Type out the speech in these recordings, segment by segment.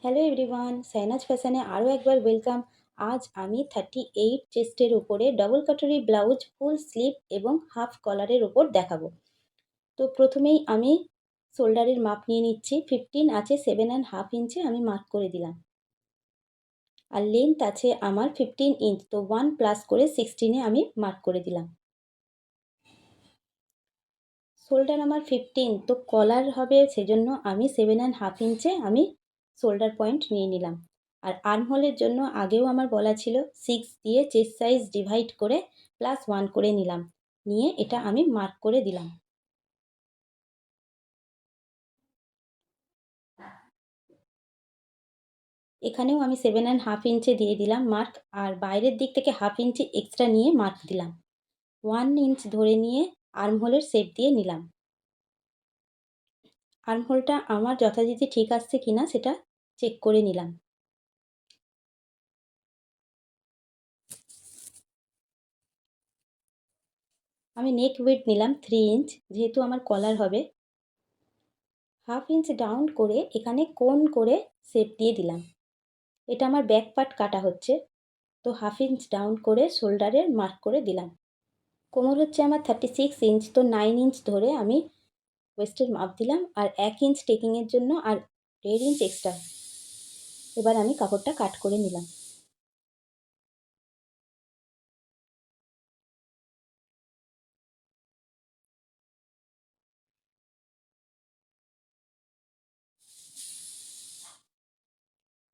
Hello everyone, Sainaz ফ্যাশনে আরও একবার ওয়েলকাম। আজ আমি 38 চেস্টের উপরে double katori blouse full sleeve এবং হাফ কলারের ওপর দেখাবো। তো প্রথমেই আমি শোল্ডারের মাপ নিয়ে নিচ্ছি। 15 আছে, 7.5 ইঞ্চে আমি মার্ক করে দিলাম। আর লেন্থ আছে আমার 15 ইঞ্চ, তো 1 প্লাস করে 16-এ আমি মার্ক করে দিলাম। শোল্ডার আমার 15, তো কলার হবে সেজন্য আমি 7.5 ইঞ্চে আমি শোল্ডার পয়েন্ট নিয়ে নিলাম। আর আর্মহোলের জন্য আগেও আমার বলা ছিল 6 দিয়ে চেস্ট সাইজ ডিভাইড করে +1 করে নিলাম, নিয়ে এটা আমি মার্ক করে দিলাম। এখানেও আমি 7.5 ইঞ্চে দিয়ে দিলাম মার্ক, আর বাইরের দিক থেকে 1/2 ইঞ্চি এক্সট্রা নিয়ে মার্ক দিলাম। 1 ইঞ্চ ধরে নিয়ে আর্মহোলের শেপ দিয়ে নিলাম। আর্মহোলটা আমার যথারীতি ঠিক আসছে কিনা সেটা চেক করে নিলাম। আমি নেক উইডথ নিলাম 3 ইঞ্চ, যেহেতু আমার কলার হবে। 1/2 ইঞ্চ ডাউন করে এখানে কোণ করে শেপ দিয়ে দিলাম। এটা আমার ব্যাক পার্ট কাটা হচ্ছে, তো 1/2 ইঞ্চ ডাউন করে শোল্ডারে মার্ক করে দিলাম। কোমর হচ্ছে আমার 36 ইঞ্চ, তো 9 ইঞ্চ ধরে আমি ওয়েস্টের মাপ দিলাম, আর 1 ইঞ্চ টেকিংয়ের জন্য আর 1.5 ইঞ্চ এক্সট্রা। এবার আমি কাপড়টা কাট করে নিলাম।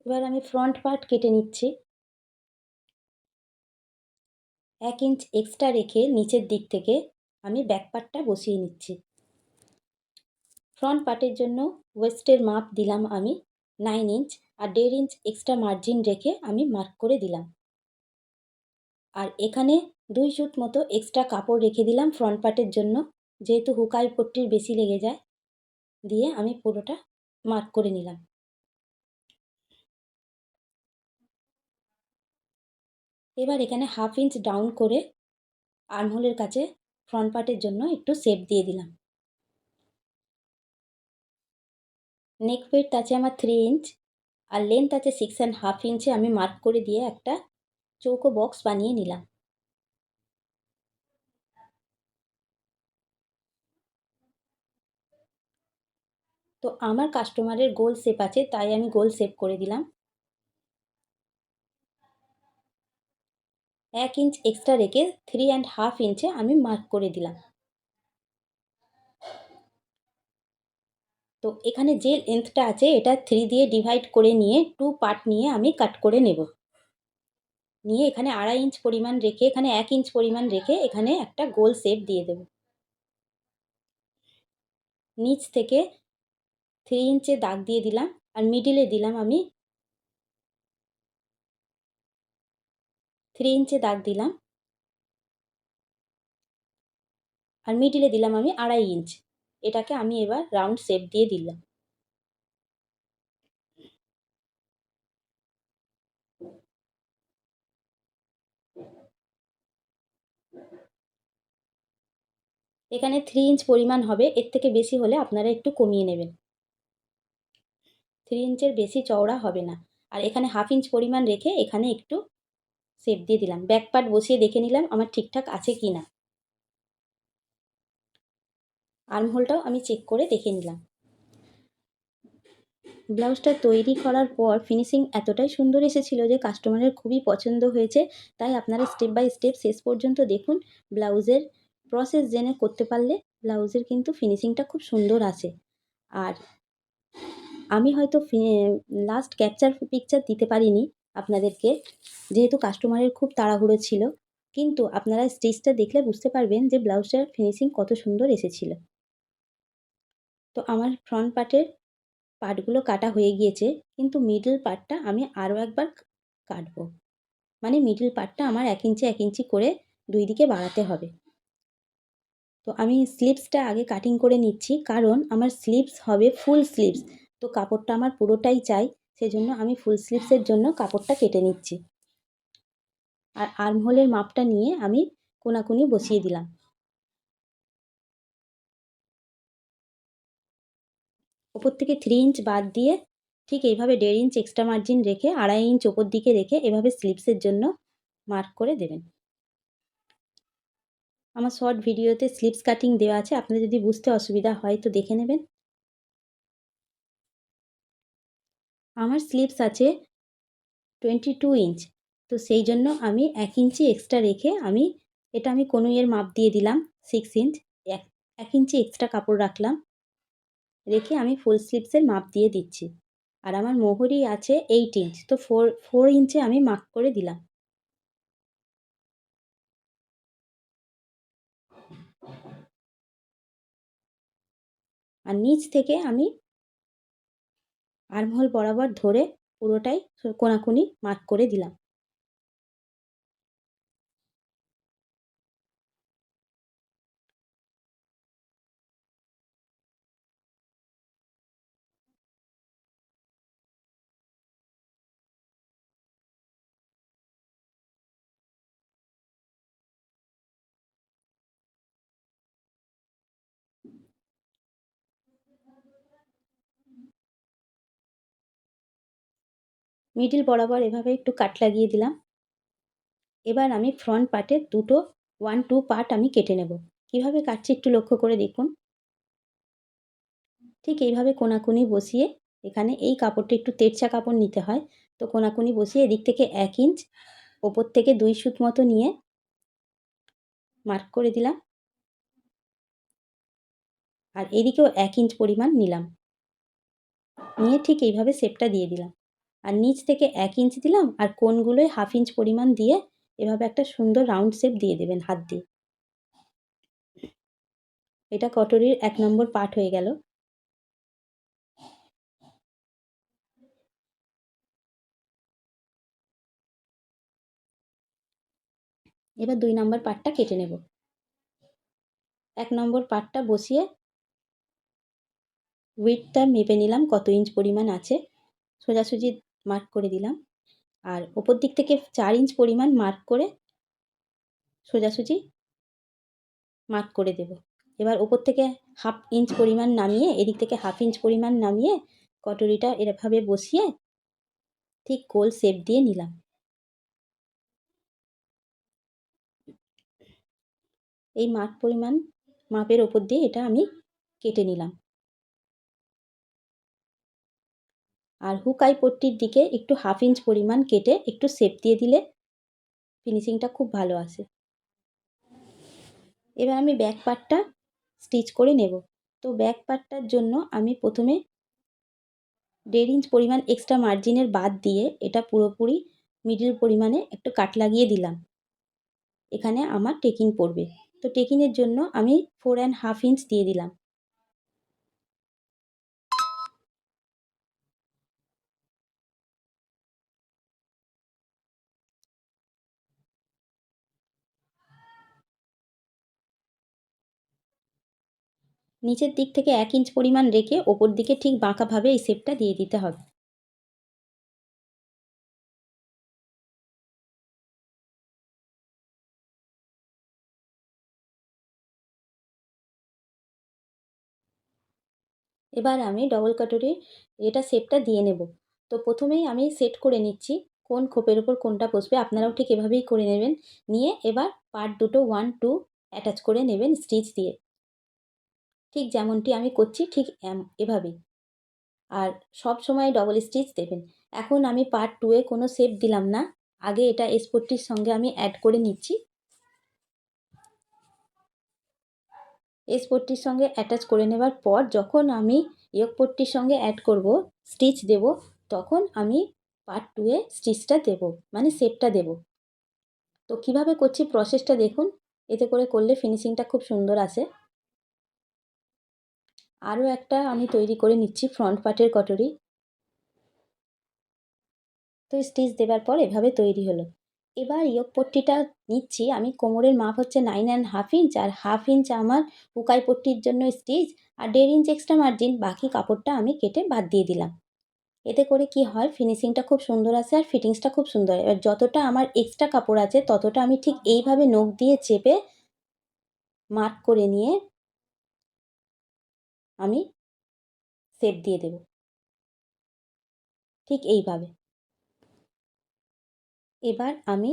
এবার আমি ফ্রন্ট পার্ট কেটে নিচ্ছি। 1 ইঞ্চ এক্সট্রা রেখে নিচের দিক থেকে আমি ব্যাক পার্টটা বসিয়ে নিচ্ছি। ফ্রন্ট পার্টের জন্য ওয়েস্টের মাপ দিলাম আমি 9 ইঞ্চ, আর 1.5 ইঞ্চ এক্সট্রা মার্জিন রেখে আমি মার্ক করে দিলাম। আর এখানে 2 সুত মতো এক্সট্রা কাপড় রেখে দিলাম ফ্রন্ট পার্টের জন্য, যেহেতু হুকাই পট্টির বেশি লেগে যায়। দিয়ে আমি পুরোটা মার্ক করে নিলাম। এবার এখানে 1/2 ইঞ্চ ডাউন করে আর্মহোলের কাছে ফ্রন্ট পার্টের জন্য একটু শেপ দিয়ে দিলাম। নেক উইডথ আছে আমার 3 ইঞ্চ, আর লেন্থ আছে 6.5 ইঞ্চে আমি মার্ক করে দিয়ে একটা চৌকো বক্স বানিয়ে নিলাম। তো আমার কাস্টমারের গোল শেপ আছে, তাই আমি গোল শেপ করে দিলাম। 1 ইঞ্চ এক্সট্রা রেখে 3.5 ইঞ্চে আমি মার্ক করে দিলাম। তো এখানে যে লেন্থটা আছে এটা 3 দিয়ে ডিভাইড করে নিয়ে 2 পার্ট নিয়ে আমি কাট করে নেব। নিয়ে এখানে 2.5 ইঞ্চ পরিমাণ রেখে, এখানে 1 ইঞ্চ পরিমাণ রেখে এখানে একটা গোল শেপ দিয়ে দেব। নিচ থেকে 3 ইঞ্চে দাগ দিয়ে দিলাম, আর মিডিলে দিলাম আমি 3 ইঞ্চে দাগ দিলাম, আর মিডিলে দিলাম আমি 2.5 ইঞ্চ। এটাকে আমি এবার রাউন্ড শেপ দিয়ে দিলাম। এখানে 3 ইঞ্চ পরিমাণ হবে, এর থেকে বেশি হলে আপনারা একটু কমিয়ে নেবেন। 3 ইঞ্চের বেশি চওড়া হবে না। আর এখানে 1/2 ইঞ্চ পরিমাণ রেখে এখানে একটু শেপ দিয়ে দিলাম। ব্যাক পার্ট বসিয়ে দেখে নিলাম আমার ঠিকঠাক আছে কি না। আর্মহোলটাও আমি চেক করে দেখে নিলাম। ব্লাউজটা তৈরি করার পর ফিনিশিং এতটাই সুন্দর এসেছিল যে কাস্টমারের খুবই পছন্দ হয়েছে। তাই আপনারা স্টেপ বাই স্টেপ শেষ পর্যন্ত দেখুন। ব্লাউজের প্রসেস জেনে করতে পারলে ব্লাউজের কিন্তু ফিনিশিংটা খুব সুন্দর আসে। আর আমি হয়তো লাস্ট ক্যাপচার পিকচার দিতে পারিনি আপনাদেরকে, যেহেতু কাস্টমারের খুব তাড়াহুড়ো ছিল। কিন্তু আপনারা স্টিচটা দেখলে বুঝতে পারবেন যে ব্লাউজটার ফিনিশিং কত সুন্দর এসেছিল। তো আমার ফ্রন্ট পার্টগুলো কাটা হয়ে গিয়েছে, কিন্তু মিডল পার্টটা আমি আরও একবার কাটবো। মানে মিডল পার্টটা আমার 1 ইঞ্চি 1 ইঞ্চি করে 2 দিকে বাড়াতে হবে। তো আমি স্লিভসটা আগে কাটিং করে নিচ্ছি, কারণ আমার স্লিভস হবে ফুল স্লিভস। তো কাপড়টা আমার পুরোটাই চাই, সেজন্য আমি ফুল স্লিভসের জন্য কাপড়টা কেটে নিচ্ছি। আর আর্মহোলের মাপটা নিয়ে আমি কোনাকুনি বসিয়ে দিলাম। ওপর থেকে 3 ইঞ্চ বাদ দিয়ে ঠিক এইভাবে 1.5 ইঞ্চ এক্সট্রা মার্জিন রেখে 2.5 ইঞ্চ ওপর দিকে রেখে এভাবে স্লিভসের জন্য মার্ক করে দেবেন। আমার শর্ট ভিডিওতে স্লিভস কাটিং দেওয়া আছে, আপনাদের যদি বুঝতে অসুবিধা হয় তো দেখে নেবেন। আমার স্লিভস আছে 22 ইঞ্চ, তো সেই জন্য আমি 1 ইঞ্চি এক্সট্রা রেখে এটা আমি কনুইয়ের মাপ দিয়ে দিলাম 6 ইঞ্চ, 1 ইঞ্চি এক্সট্রা কাপড় রাখলাম, রেখে আমি ফুল স্লিভসের মাপ দিয়ে দিচ্ছি। আর আমার মোহরি আছে 8 ইঞ্চ, তো 4 ইঞ্চে আমি মার্ক করে দিলাম। আর নিচ থেকে আমি আর্মহোল বরাবর ধরে পুরোটাই কোনাকুনি মার্ক করে দিলাম। মিডল বরাবর এভাবে একটু কাট লাগিয়ে দিলাম। এবার আমি ফ্রন্ট পার্টের দুটো 1-2 পার্ট আমি কেটে নেব। কিভাবে কাটছি একটু লক্ষ্য করে দেখুন। ঠিক এইভাবে কোনাকুনি বসিয়ে, এখানে এই কাপড়টা একটু তেরছা কাপড় নিতে হয়, তো কোনাকুনি বসিয়ে এদিক থেকে 1 ইঞ্চ, ওপর থেকে 2 সুত মতো নিয়ে মার্ক করে দিলাম। আর এদিকেও 1 ইঞ্চ পরিমাণ নিলাম, নিয়ে ঠিক এইভাবে শেপটা দিয়ে দিলাম। আর নিচ থেকে 1 ইঞ্চ দিলাম, আর কোণগুলোয় 1/2 ইঞ্চ পরিমাণ দিয়ে এভাবে একটা সুন্দর রাউন্ড শেপ দিয়ে দেবেন হাত দিয়ে। এটা কটরির 1 নম্বর পার্ট হয়ে গেল। এবার 2 নম্বর পার্টটা কেটে নেব। 1 নম্বর পার্টটা বসিয়ে উইডথটা মেপে নিলাম কত ইঞ্চ পরিমাণ আছে, সোজাসুজি মার্ক করে দিলাম। আর ওপর দিক থেকে 4 ইঞ্চ পরিমাণ মার্ক করে সোজাসুজি মার্ক করে দেব। এবার ওপর থেকে 1/2 ইঞ্চ পরিমাণ নামিয়ে, এদিক থেকে 1/2 ইঞ্চ পরিমাণ নামিয়ে কটরিটা এভাবে বসিয়ে ঠিক গোল শেপ দিয়ে নিলাম। এই মাপের ওপর দিয়ে এটা আমি কেটে নিলাম। আর হুকাই পট্টির দিকে একটু 1/2 ইঞ্চ পরিমাণ কেটে একটু শেপ দিয়ে দিলে ফিনিশিংটা খুব ভালো আসে। এবার আমি ব্যাক পার্টটা স্টিচ করে নেব। তো ব্যাক পার্টটার জন্য আমি প্রথমে 1.5 ইঞ্চ পরিমাণ এক্সট্রা মার্জিনের বাদ দিয়ে এটা পুরোপুরি মিডল পরিমাণে একটু কাট লাগিয়ে দিলাম। এখানে আমার টেকিং পড়বে, তো টেকিংয়ের জন্য আমি 4.5 ইঞ্চ দিয়ে দিলাম। নিচের দিক থেকে 1 ইঞ্চ পরিমাণ রেখে ওপর দিকে ঠিক বাঁকাভাবে এই শেপটা দিয়ে দিতে হবে। এবার আমি ডবল কাটরির এটা শেপটা দিয়ে নেব। তো প্রথমেই আমি সেট করে নিচ্ছি কোন খোপের ওপর কোনটা বসবে, আপনারাও ঠিক এভাবেই করে নেবেন। নিয়ে এবার পার্ট দুটো 1-2 অ্যাটাচ করে নেবেন স্টিচ দিয়ে, ঠিক যেমনটি আমি করছি ঠিক এভাবেই। আর সব সময় ডবল স্টিচ দেবেন। এখন আমি পার্ট 2 এ কোনো শেপ দিলাম না, আগে এটা এস পট্টির সঙ্গে আমি অ্যাড করে নিচ্ছি। এস পট্টির সঙ্গে অ্যাটাচ করে নেবার পর যখন আমি ইয়োক পট্টির সঙ্গে অ্যাড করব, স্টিচ দেব, তখন আমি পার্ট 2 এ স্টিচটা দেব, মানে শেপটা দেব। তো কিভাবে করছি প্রসেসটা দেখুন, এতে করে করলে ফিনিশিংটা খুব সুন্দর আসে। আরও একটা আমি তৈরি করে নিচ্ছি ফ্রন্ট পার্টের কটরি। তো স্টিচ দেবার পর এভাবে তৈরি হলো। এবার ইয়োক পট্টিটা নিচ্ছি, আমি কোমরের মাপ হচ্ছে 9.5 ইঞ্চ, আর 1/2 ইঞ্চ আমার হুকাই পট্টির জন্য স্টিচ, আর 1.5 ইঞ্চ এক্সট্রা মার্জিন, বাকি কাপড়টা আমি কেটে বাদ দিয়ে দিলাম। এতে করে কি হয়, ফিনিশিংটা খুব সুন্দর আসে আর ফিটিংসটা খুব সুন্দর। এবার যতটা আমার এক্সট্রা কাপড় আছে ততটা আমি ঠিক এইভাবে নখ দিয়ে চেপে মার্ক করে নিয়ে আমি শেপ দিয়ে দেব। ঠিক এইভাবে। এবার আমি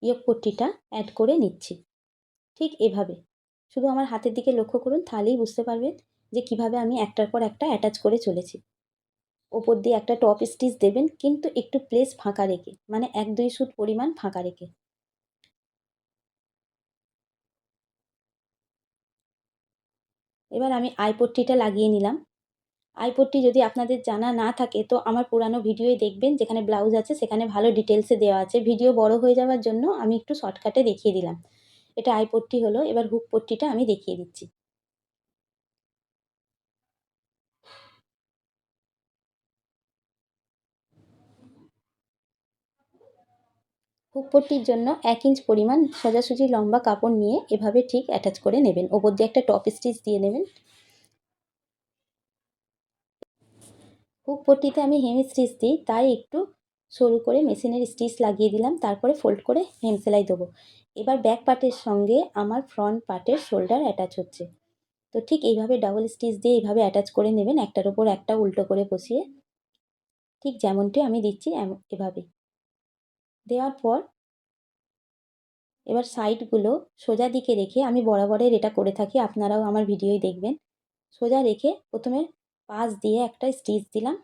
ইয়োক পট্টিটা অ্যাড করে নিচ্ছি। ঠিক এভাবে। শুধু আমার হাতের দিকে লক্ষ্য করুন, তাহলেই বুঝতে পারবেন যে কীভাবে আমি একটার পর একটা অ্যাটাচ করে চলেছি। ওপর দিয়ে একটা টপ স্টিচ দেবেন, কিন্তু একটু প্লেস ফাঁকা রেখে, মানে ১-২ সুত পরিমাণ ফাঁকা রেখে। এবার আমি আইপট্টিটা লাগিয়ে নিলাম। আইপট্টি যদি আপনাদের জানা না থাকে তো আমার পুরানো ভিডিওই দেখবেন, যেখানে ব্লাউজ আছে সেখানে ভালো ডিটেলসে দেওয়া আছে। ভিডিও বড় হয়ে যাওয়ার জন্য আমি একটু শর্টকাটে দেখিয়ে দিলাম। এটা আইপট্টি হলো, এবার হুক পট্টিটা আমি দেখিয়ে দিচ্ছি। হুক পট্টির জন্য ১ ইঞ্চ পরিমাণ সোজাসুজি লম্বা কাপড় নিয়ে এভাবে ঠিক অ্যাটাচ করে নেবেন। ওপর দিয়ে একটা টপ স্টিচ দিয়ে নেবেন। হুক পট্টিতে আমি হেম স্টিচ দিই, তাই একটু সরু করে মেশিনের স্টিচ লাগিয়ে দিলাম, তারপরে ফোল্ড করে হেম সেলাই দেবো। এবার ব্যাক পার্টের সঙ্গে আমার ফ্রন্ট পার্টের শোল্ডার অ্যাটাচ হচ্ছে। তো ঠিক এইভাবে ডাবল স্টিচ দিয়ে এইভাবে অ্যাটাচ করে নেবেন, একটার ওপর একটা উল্টো করে বসিয়ে, ঠিক যেমনটি আমি দিচ্ছি এভাবে। দেওয়ার পর এবার সাইডগুলো সোজা দিকে রেখে, আমি বরাবরের এটা করে থাকি, আপনারাও আমার ভিডিওই দেখবেন। সোজা রেখে প্রথমে পাশ দিয়ে একটা স্টিচ দিলাম।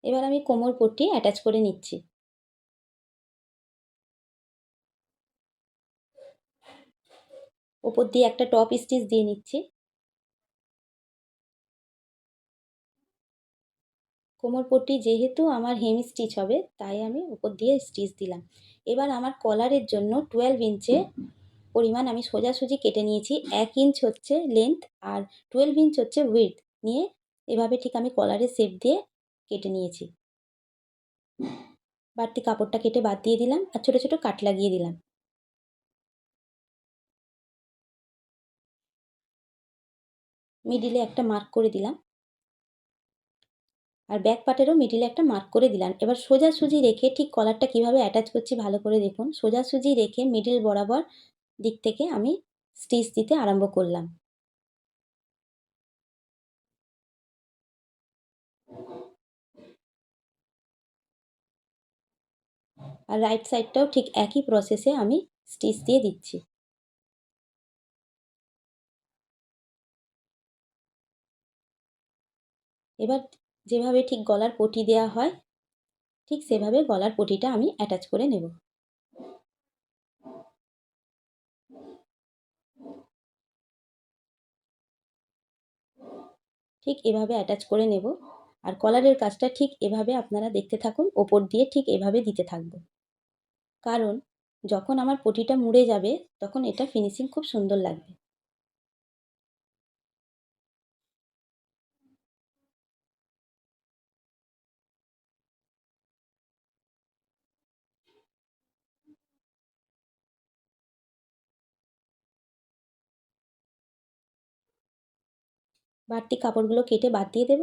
এবার আমি কোমর পট্টি অ্যাটাচ করে নিচ্ছি। ওপর দিয়ে একটা টপ স্টিচ দিয়ে নিচ্ছি। কোমর পট্টি যেহেতু আমার হেম স্টিচ হবে, তাই আমি উপর দিয়ে স্টিচ দিলাম। এবার আমার কলারের জন্য 12 ইঞ্চে পরিমাণ আমি সোজাসুজি কেটে নিয়েছি। 1 ইঞ্চ হচ্ছে লেন্থ আর 12 ইঞ্চ হচ্ছে উইডথ নিয়ে এভাবে ঠিক আমি কলারের শেপ দিয়ে কেটে নিয়েছি। বাড়তি কাপড়টা কেটে বাদ দিয়ে দিলাম আর ছোটো ছোটো কাট লাগিয়ে দিলাম। মিডিলে একটা মার্ক করে দিলাম আর ব্যাক পার্টেরও মিডিলে একটা মার্ক করে দিলাম। এবার সোজাসুজি রেখে ঠিক কলারটা কীভাবে অ্যাটাচ করছি ভালো করে দেখুন। সোজাসুজি রেখে মিডিল বরাবর দিক থেকে আমি স্টিচ দিতে আরম্ভ করলাম। আর রাইট সাইডটাও ঠিক একই প্রসেসে আমি স্টিচ দিয়ে দিচ্ছি। এবার যেভাবে ঠিক গলার পটি দেওয়া হয়, ঠিক সেভাবে গলার পটিটা আমি অ্যাটাচ করে নেব। ঠিক এভাবে অ্যাটাচ করে নেব। আর কলারের কাজটা ঠিক এভাবে আপনারা দেখতে থাকুন, ওপর দিয়ে ঠিক এভাবে দিতে থাকব। কারণ যখন আমার পটিটা মুড়ে যাবে, তখন এটা ফিনিশিং খুব সুন্দর লাগবে। বাড়তি কাপড়গুলো কেটে বাদ দিয়ে দেব।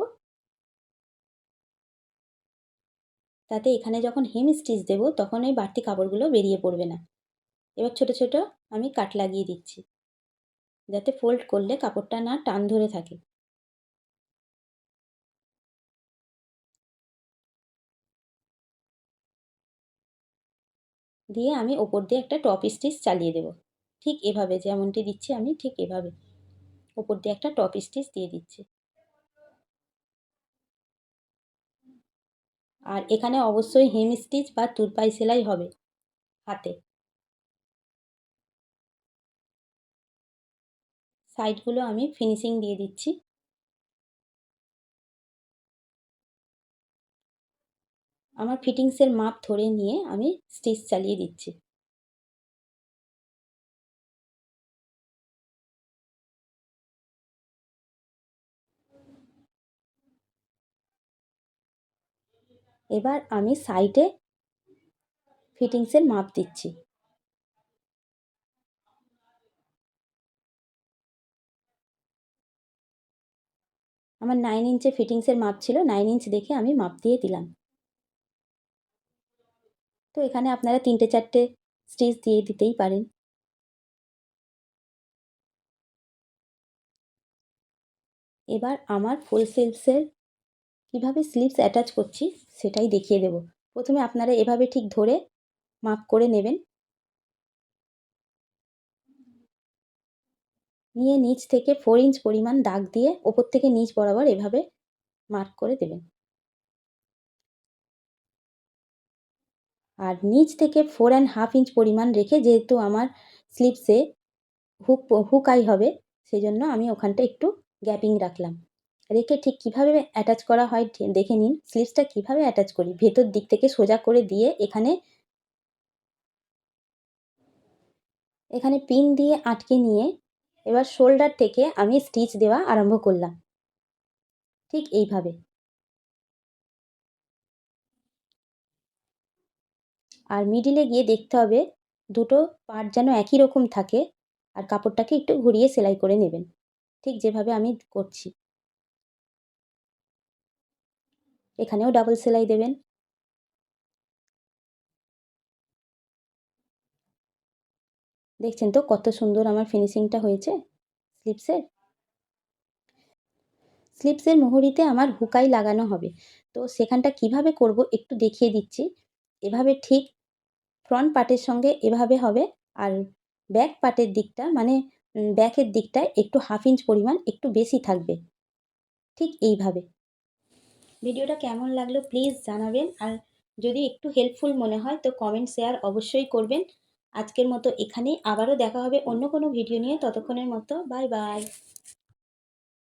তাতে এখানে যখন হেম স্টিচ দেব, তখন ওই বাড়তি কাপড়গুলো বেরিয়ে পড়বে না। এবার ছোট ছোট আমি কাট লাগিয়ে দিচ্ছি, যাতে ফোল্ড করলে কাপড়টা না টান ধরে থাকে। দিয়ে আমি ওপর দিয়ে একটা টপ স্টিচ চালিয়ে দেব। ঠিক এভাবে যেমনটি দিচ্ছি আমি, ঠিক এভাবে ওপর দিয়ে একটা টপ স্টিচ দিয়ে দিচ্ছি। আর এখানে অবশ্যই হেম স্টিচ বা তুরপাই সেলাই হবে হাতে। সাইডগুলো আমি ফিনিশিং দিয়ে দিচ্ছি। আমার ফিটিংসের মাপ ধরে নিয়ে আমি স্টিচ চালিয়ে দিচ্ছি। এবার আমি সাইডে ফিটিংসের মাপ দিচ্ছি। আমার 9 ইঞ্চে ফিটিংসের মাপ ছিল, 9 ইঞ্চ দেখে আমি মাপ দিয়ে দিলাম। তো এখানে আপনারা 3টে-4টে স্টিচ দিয়ে দিতেই পারেন। এবার আমার ফুল স্লিভসের কীভাবে স্লিভস অ্যাটাচ করছি সেটাই দেখিয়ে দেব। প্রথমে আপনারা এভাবে ঠিক ধরে মাপ করে নেবেন, নিয়ে নিচ থেকে 4 ইঞ্চ পরিমাণ দাগ দিয়ে ওপর থেকে নিচ বরাবর এভাবে মার্ক করে দেবেন। আর নিচ থেকে 4½ ইঞ্চ পরিমাণ রেখে, যেহেতু আমার স্লিভসে হুক আই হবে, সেজন্য আমি ওখানটা একটু গ্যাপিং রাখলাম। রেখে ঠিক কীভাবে অ্যাটাচ করা হয় দেখে নিন। স্লিভসটা কীভাবে অ্যাটাচ করি, ভেতর দিক থেকে সোজা করে দিয়ে এখানে পিন দিয়ে আটকে নিয়ে এবার শোল্ডার থেকে আমি স্টিচ দেওয়া আরম্ভ করলাম, ঠিক এইভাবে। আর মিডিলে গিয়ে দেখতে হবে দুটো পার্ট যেন একই রকম থাকে, আর কাপড়টাকে একটু ঘুরিয়ে সেলাই করে নেবেন, ঠিক যেভাবে আমি করছি। এখানেও ডাবল সেলাই দেবেন। দেখছেন তো কত সুন্দর আমার ফিনিশিংটা হয়েছে স্লিভসের। স্লিভসের মুহুরিতে আমার হুকাই লাগানো হবে, তো সেখানটা কিভাবে করব একটু দেখিয়ে দিচ্ছি। এভাবে ঠিক ফ্রন্ট পার্টের সঙ্গে এভাবে হবে, আর ব্যাক পার্টের দিকটা মানে ব্যাকের দিকটায় একটু 1/2 ইঞ্চ পরিমাণ একটু বেশি থাকবে, ঠিক এইভাবে। ভিডিওটা কেমন লাগলো প্লিজ জানাবেন, আর যদি একটু হেল্পফুল মনে হয় তো কমেন্ট শেয়ার অবশ্যই করবেন। আজকের মতো এখানেই, আবারও দেখা হবে অন্য কোনো ভিডিও নিয়ে। ততক্ষণের মতো বাই বাই।